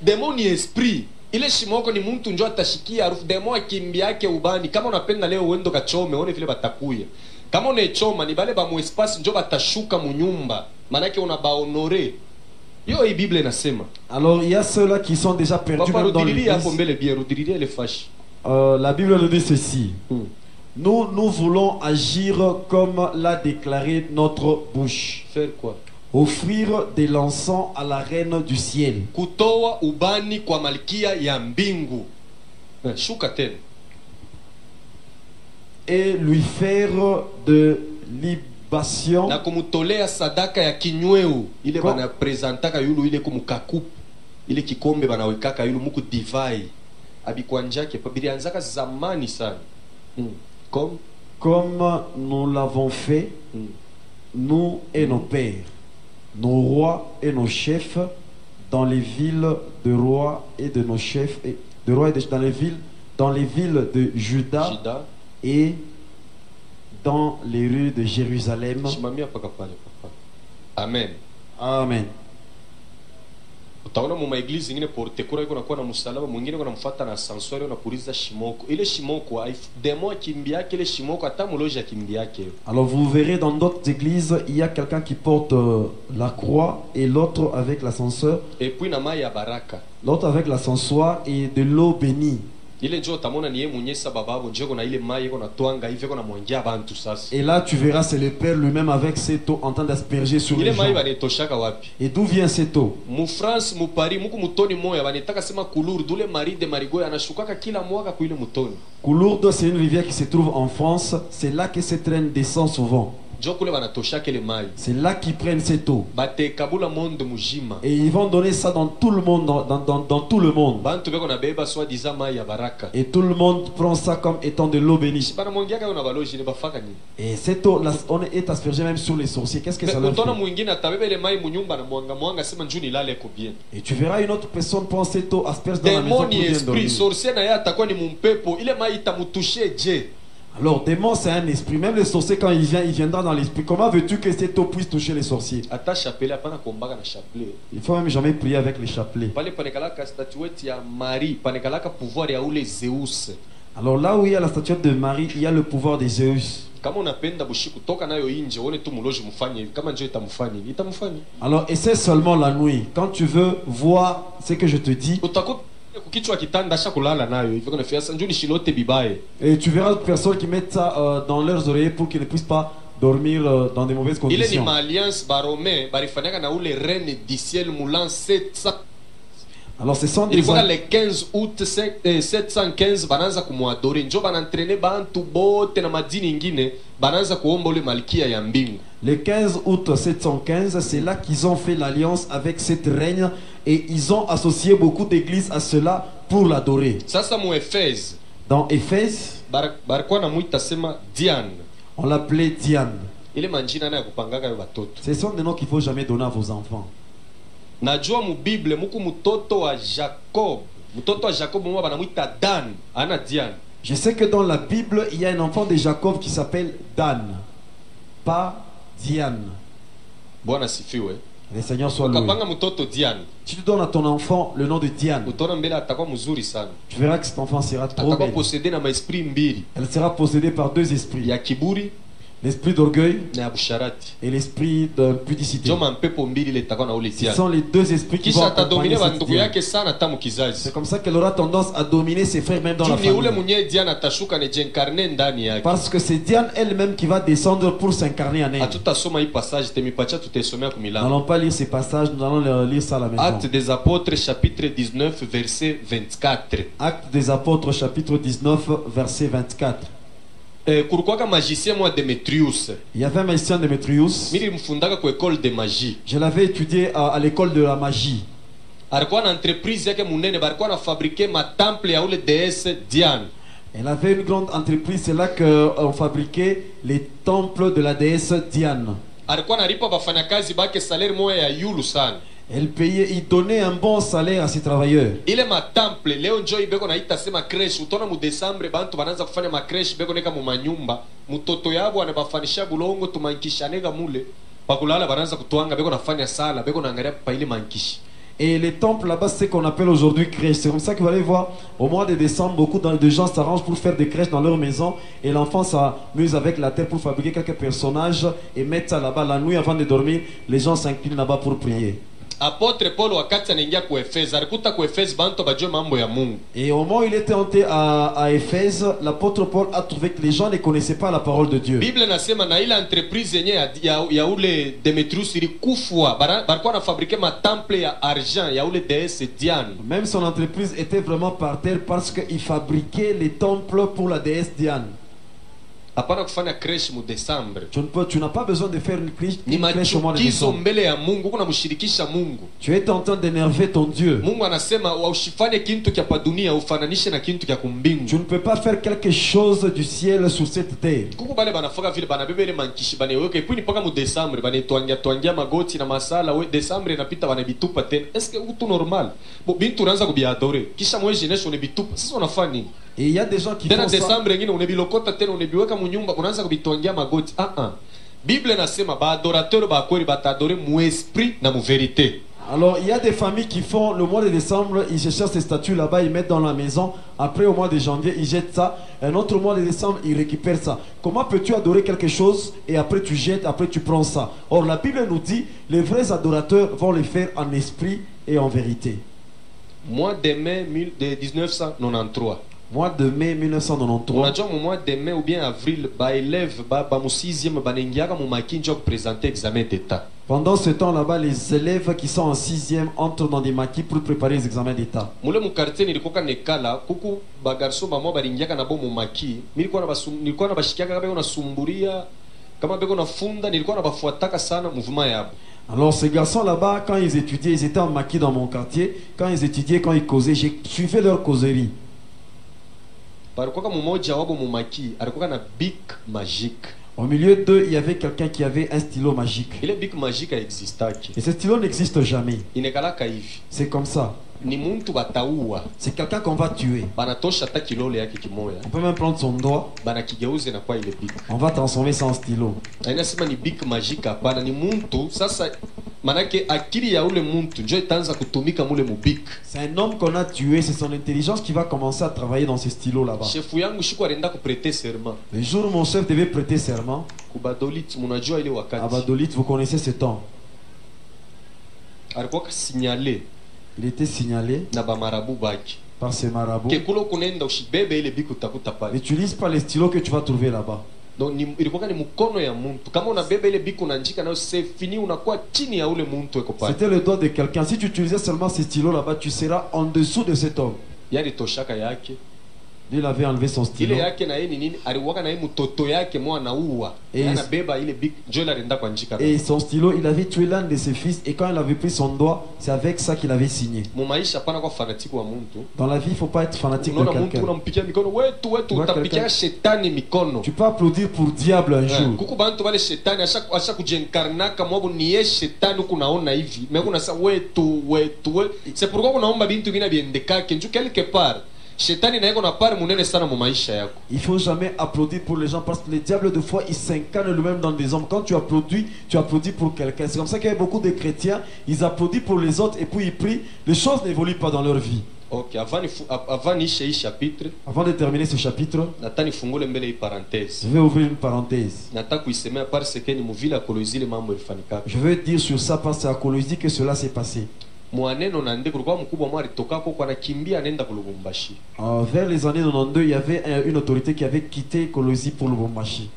Demo ni esprit. Ile shimoko ni mtu njoo atashikia harufu. Demo akimbia yake ubani. Kama unapenda leo uendo kachome, one vile batakuya. Kama unechoma ni bale ba mu espace njoo batashuka mu nyumba. Maana yake una baonore. Yo hii Bible inasema. Alors il y a ceux-là qui sont déjà perdus même dans l'église. La Bible nous dit ceci. Nous voulons agir comme l'a déclaré notre bouche. Faire quoi? Offrir de l'encens à la reine du ciel. Kutoa ubani kwa malkia ya mbingu. Shuka tena. Et lui faire de libation. Na kumutolea sadaka ya kinyweu. Ile bana presentaka yulu ile kumukakup. Ile kikombe banawekaka yulu muku divai. Abikwanjake pabilianzaka zamani sana. Comme nous l'avons fait, nous et nos pères, nos rois et nos chefs, dans les villes de rois et de nos chefs, et de rois et dans les villes de Juda et dans les rues de Jérusalem. Amen. Amen. utaona mu maeglize ingine porte kura iko nakuwa na msalaba, mwingine kuna mfuata na ascenseur na puliza shimoko. Ile shimoko demo kimbia yake, ile shimoko hata muloja kimbia yake. Alors vous verrez dans d'autres églises, il y a quelqu'un qui porte la croix et l'autre avec l'ascenseur. Et puis na mai ya baraka. L'autre avec l'ascensoir et de l'eau bénie. Et là tu verras c'est le Père lui-même avec cette eau en train d'asperger sur les gens. Et d'où vient cette eau? Coulourde, c'est une rivière qui se trouve en France. C'est là que cette traîne descend souvent. C'est là qu'ils prennent cette eau. Et ils vont donner ça dans tout le monde, dans tout le monde. Et tout le monde prend ça comme étant de l'eau bénie. Et cette eau, on est aspergé même sur les sorciers. Qu'est-ce que ça leur fait? Et tu verras une autre personne prendre cette eau, asperge dans la maison pour bien dormir. Alors, démon, c'est un esprit. Même le sorcier, quand il vient, il viendra dans l'esprit. Comment veux-tu que cette eau puisse toucher les sorciers? Il faut même jamais prier avec les chapelets. Alors, là où il y a la statuette de Marie, il y a le pouvoir des Zeus. Alors, essaie seulement la nuit. Quand tu veux voir ce que je te dis, et tu verras des personnes qui mettent ça dans leurs oreilles pour qu'ils ne puissent pas dormir dans des mauvaises conditions. Alors ce sont des le 15 août 715 bananza kumwadore njo banantrene bantu bote na madini ingine bananza kuomba ule malkia ya mbingu. Le 15 août 715, c'est là qu'ils ont fait l'alliance avec cette reine et ils ont associé beaucoup d'églises à cela pour l'adorer. Sasa mu Éphèse, dans Éphèse, barikuwa na muita sema Diane. On l'appelait Diane. Ile manjina na kupangaka yo batoto. Ce sont des noms qu'il faut jamais donner à vos enfants. Najua mu Bible muku mutoto wa Jacob. Mutoto wa Jacob mwa banamuita Dan, ana Diane. Je sais que dans la Bible, il y a un enfant de Jacob qui s'appelle Dan, pas Diane. Bwana sifiwe. Le Seigneur soit loué. Si tu donnes à ton enfant le nom de Diane, tu verras que cet enfant sera trop belle. Elle sera possédée par deux esprits. L'esprit d'orgueil et l'esprit de pudicité. Ce sont les deux esprits qui vont accompagner cette Diane. C'est comme ça qu'elle aura tendance à dominer ses frères même dans la famille. Parce que c'est Diane elle-même qui va descendre pour s'incarner en elle. Nous n'allons pas lire ces passages, nous allons lire ça à la maison. Actes des apôtres chapitre 19 verset 24. Actes des apôtres chapitre 19 verset 24. Il y avait un magicien Démétrius. Je l'avais étudié à l'école de la magie. Elle avait une grande entreprise, c'est là qu'on fabriquait les temples de la déesse Diane. Elle payait, il donnait un bon salaire à ses travailleurs. Ile matemple leo njoo ibeko naita sema creche utona mu Desembre bantu banaanza kufanya ma creche beko neka mu manyumba mutoto yabo anabafanisha bulongo tumankishanega mule bakulala banaanza kutwanga beko nafanya sala beko naangalia pa ile mankishi. Et les temples là-bas, c'est ce qu'on appelle aujourd'hui crèches. C'est comme ça que vous allez voir, au mois de décembre, beaucoup de gens s'arrangent pour faire des crèches dans leur maison. Et l'enfant s'amuse avec la terre pour fabriquer quelques personnages et mettre ça là-bas. La nuit avant de dormir, les gens s'inclinent là-bas pour prier. Apôtre Paul wakati anaingia ku Efeze alikuta ku Efeze bantu bajue mambo ya Mungu. Et au moment où il était entré à Éphèse, l'apôtre Paul a trouvé que les gens ne connaissaient pas la parole de Dieu. Bible nasema na ile entreprise yenye ya ule Demetrius ilikufwa barikuwa na fabriquer ma temple ya argent ya ule déesse Diane. Même son entreprise était vraiment par terre parce qu'il fabriquait les temples pour la déesse Diane. Tu n'as pas besoin de faire une crèche au mois de décembre. Tu es en train d'énerver ton Dieu. Tu ne peux pas faire quelque chose du ciel sur cette terre. Et il y a des gens qui font ça. Bible nasema ba adorateur ba kweli batadore mu esprit na mu vérité. Alors, il y a des familles qui font le mois de décembre, ils cherchent ces statues là-bas, ils mettent dans la maison. Après, au mois de janvier, ils jettent ça. Un autre mois de décembre, ils récupèrent ça. Comment peux-tu adorer quelque chose et après tu jettes, après tu prends ça? Or, la Bible nous dit, les vrais adorateurs vont le faire en esprit et en vérité. Mois de mai de 1993. Mois de mai 1993. Unajua mu mois de mai ou bien avril, ba élève ba mu 6e banengiaka mu makinjo présenter examen d'état. Pendant ce temps là-bas, les élèves qui sont en 6e entrent dans des maquis pour préparer les examens d'état. Mule mu quartier nilikoka nekala kuku ba garso ba mo baringiaka na bo mu maki. Nilikuwa na bashikiaka kama na sumburia kama beko na funda, nilikuwa na bafuataka sana mouvement yabo. Alors ces garçons là-bas, quand ils étudiaient, ils étaient en maquis dans mon quartier. Quand ils étudiaient, quand ils causaient, j'ai suivi leur causerie. Au milieu d'eux, il y avait quelqu'un qui avait un stylo magique. Et ce stylo n'existe jamais. C'est comme ça. C'est quelqu'un qu'on va tuer. On peut même prendre son doigt. On va transformer ça en stylo. C'est un homme qu'on a tué, c'est son intelligence qui va commencer à travailler dans ce stylo là-bas. Le jour où mon chef devait prêter serment, à Badolit, vous connaissez ce temps. Il était signalé par ces marabouts. N'utilise pas les stylos que tu vas trouver là-bas. Donc c'était le doigt de quelqu'un. Si tu utilisais seulement ces stylos là-bas, tu seras en dessous de cet homme. Il avait enlevé son stylo. Et son stylo, il avait tué l'un de ses fils. Et quand il avait pris son doigt, c'est avec ça qu'il avait signé. Dans la vie, il ne faut pas être fanatique de quelqu'un. Tu peux applaudir pour diable un jour. C'est pourquoi on a quelque part. Il faut jamais applaudir pour les gens parce que le diable de fois il s'incarne lui-même dans des hommes. Quand tu applaudis pour quelqu'un. C'est comme ça qu'il y a beaucoup de chrétiens, ils applaudissent pour les autres et puis ils prient. Les choses n'évoluent pas dans leur vie. Ok, avant de terminer ce chapitre, je vais ouvrir une parenthèse. Je veux dire sur ça parce que c'est à Colosie que cela s'est passé. Vers les années 92, il y avait une autorité qui avait quitté Colosie pour Lubumbashi.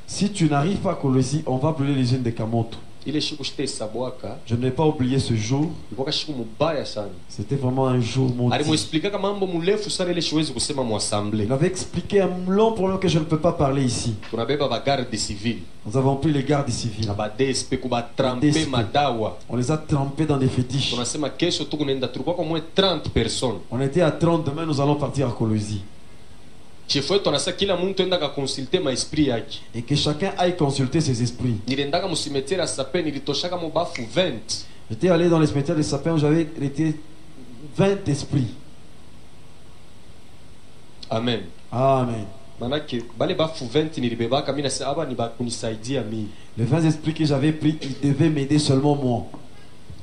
Si tu n'arrives pas à Colosie, on va brûler les usines de Kamoto. Je n'ai pas oublié ce jour. C'était vraiment un jour maudit. Il avait expliqué un long problème que je ne peux pas parler ici. Nous avons pris les gardes civils. On les a trempés dans des fétiches. On était à 30, demain nous allons partir à Colosie. Et que chacun aille consulter ses esprits. J'étais allé dans les cimetières de sapins où j'avais été 20 esprits. Amen. Amen. Les 20 esprits que j'avais pris, ils devaient m'aider seulement moi.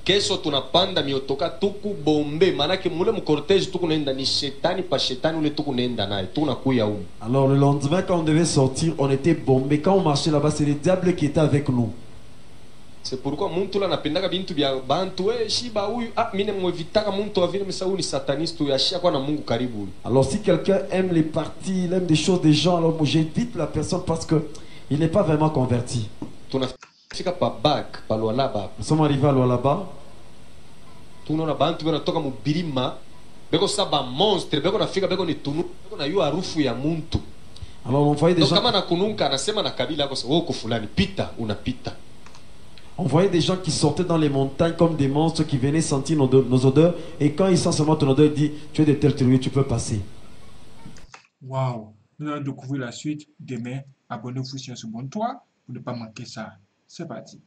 Kesho tunapanda miotoka tuku bombe manake mule mkortege tukunenda ni shetani pa shetani ule tukunenda naye tunakuya huko. Alors le lendemain quand on devait sortir, on était bombé. Quand on marchait là-bas, c'est le diable qui était avec nous. C'est pourquoi muntu la napendaka bintu bya bantu shiba huyu mine mwevitaka muntu avile msau ni sataniste yashia kwa na Mungu karibu. Alors si quelqu'un aime les parties, il aime des choses des gens, alors moi j'évite la personne parce que il n'est pas vraiment converti. Tunafika pa back pa Lualaba. Nous sommes arrivés à Lualaba. Tunaona bantu banatoka mubirima beko saba monstre beko nafika beko ni tunu beko na yu harufu ya muntu. Alors on voyait des gens kama nakununka anasema na kabila yako woko fulani pita unapita. On voyait des gens qui sortaient dans les montagnes comme des monstres qui venaient sentir nos odeurs et quand ils sentent seulement ton odeur, ils disent tu es de telle tribu, tu peux passer. Waouh, nous allons découvrir la suite demain. Abonnez-vous sur ce bon toit pour ne pas manquer ça. C'est parti.